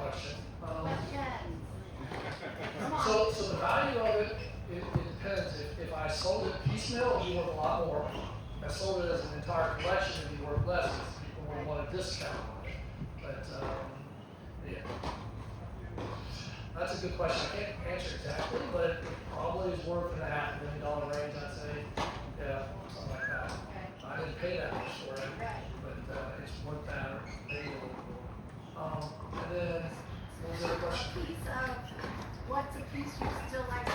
question. Questions. Come on. So the value of it depends. If I sold it piecemeal, it'd be worth a lot more. If I sold it as an entire collection, it'd be worth less because people would want a discount on it. But yeah, that's a good question. I can't answer exactly, but it probably is worth in the $500,000 range, I'd say. Yeah, something like that. I didn't pay that much for it, but it's worth that or maybe a little more. And then, what was the other question? What's a piece you still like to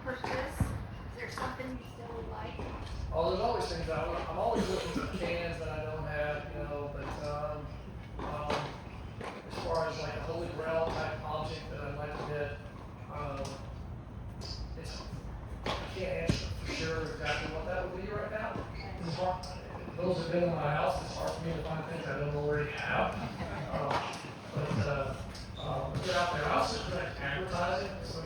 purchase? Is there something you still would like? Oh, there's always things I'm always looking for cans that I don't have, but as far as like a holy grail type object that I'd like to get, I can't answer for sure exactly what that would be right now. It's hard, those have been in my house, it's hard for me to find things I don't already have. But they're out there. I also like advertising, so I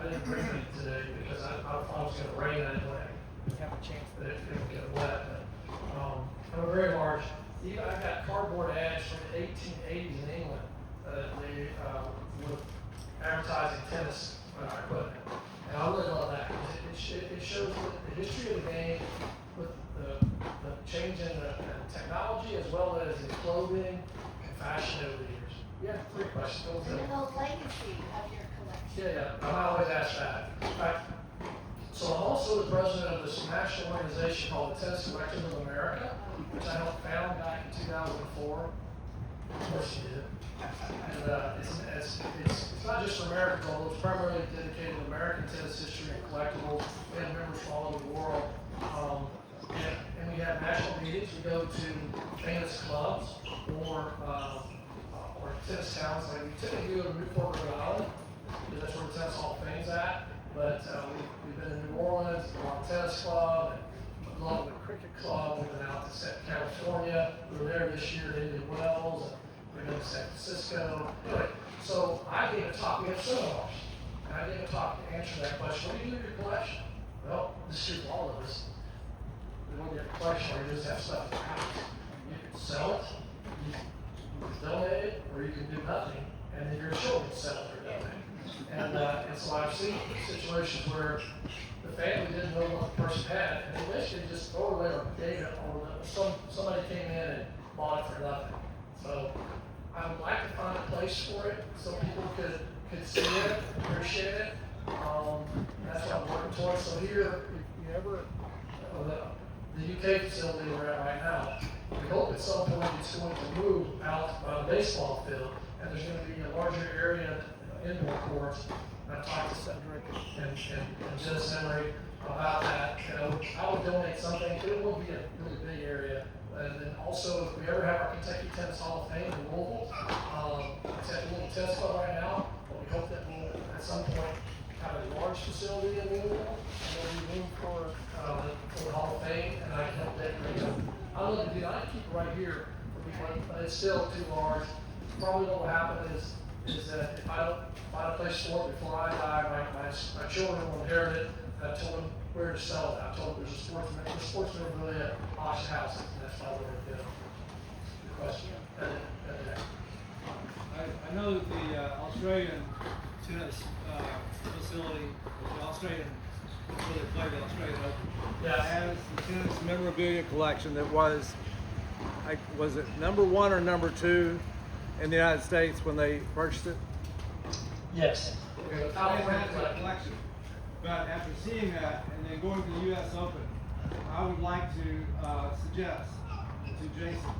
didn't bring it today because I thought it was going to rain. I didn't have a chance that it would get wet. But, I'm a very large. I got cardboard ads from the 1880s in England. They were advertising tennis equipment, and I really love that. It shows the history of the game with the change in the technology as well as in clothing and fashion over the years. Yeah, 3 questions. And the legacy of your collection. Yeah, I always ask that. In fact, so I'm also the president of this national organization called the Tennis Collectors of America, which I helped found back in 2004. Of course you did. And it's not just for Americans, although it's primarily dedicated to American tennis history and collectibles. We have members from all over the world. And we have national meetings. We go to famous clubs or tennis towns. Like we typically go to Newport, Rhode Island, because that's where the Tennis Hall of Fame's at. But we've been in New Orleans, the Long Tennis Club, and along with the Cricket Club. We've been out to California. We were there this year at Indian Wells, and we've been to San Francisco. Anyway, so I gave a talk. We have seminars, and I gave a talk to answer that question. What do you do with your collection? Well, this is true for all of us. We want to get a collection where you just have stuff in the house. You can sell it, you can donate it, or you can do nothing, and then your children sell it or donate. And so I've seen situations where the family didn't know what the person had, and they basically just throw it away or gave it, or somebody came in and bought it for nothing. So I would like to find a place for it so people could see it, appreciate it. That's what I'm working towards. So here, if you ever, the UK facility we're at right now, we hope at some point it's going to move out on a baseball field, and there's going to be a larger area, indoor courts. I've talked to Cedric and Dennis Emery about that. I would donate something. It will be a really big area. And then also, if we ever have our Kentucky Tennis Hall of Fame in Louisville, it's at the little tennis club right now, but we hope that we'll at some point have a large facility in Louisville, and there'll be room for the Hall of Fame, and I can help decorate it. I love to do that. I keep it right here for people, but it's still too large. Probably what will happen is that if I don't find a place for it before I die, my children will inherit it. And I told them where to sell it. I told them there's a sports memorabilia auction house, and that's why we're going to get them. Good question. I know that the Australian tennis facility, the Australian, where they play the Australian Open, has the tennis memorabilia collection that was it number 1 or number 2 in the United States when they purchased it? Yes. Okay. It has that collection. But after seeing that and then going to the U.S. Open, I would like to suggest to Jason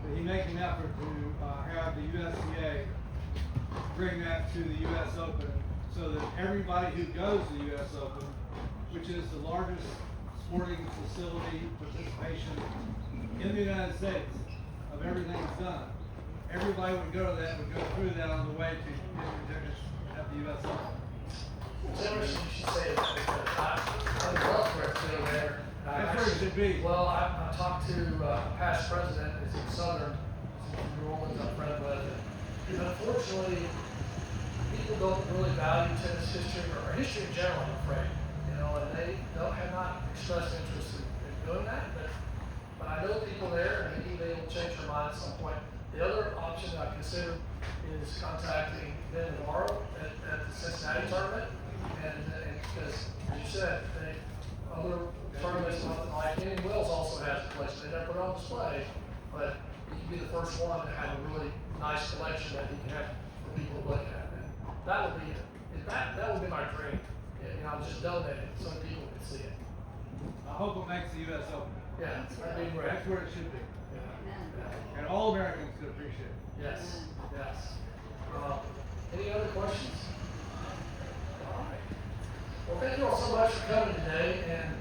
that he make an effort to have the USTA bring that to the U.S. Open so that everybody who goes to the U.S. Open, which is the largest sporting facility participation in the United States of everything that's done, everybody would go to that, would go through that on the way to get your tickets at the U.S. Open. It's interesting you should say that because I would love for it to go there. That's where it should be. Well, I talked to a past president, it's in Southern, New Orleans, I'm friend with, and unfortunately, people don't really value tennis history or history in general, I'm afraid. And they have not expressed interest in doing that, but I know people there, and maybe they will change their mind at some point. The other option that I considered is contacting them tomorrow at the Cincinnati tournament. And because, as you said, other tournaments like Indian Wells also has a collection. They never put it on display, but he can be the first one to have a really nice collection that he can have for people to look at. And that would be, that would be my dream. You know, just donate it so people can see it. I hope it makes the US Open. Yeah, that'd be great. That's where it should be. Yeah. And all Americans could appreciate it. Yes, yes. Any other questions? All right. Well, thank you all so much for coming today, and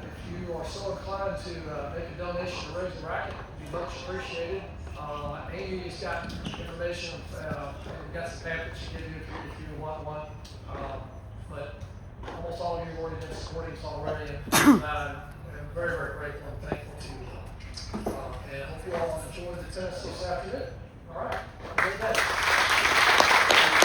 if you are so inclined to make a donation to Raise the Racket, it would be much appreciated. Amy's got information, we've got some pamphlets to give you if you want one. But almost all of you have already been supporting us already, and I'm very, very grateful and thankful to you. And I hope you all enjoyed the tennis this afternoon. All right, have a good day.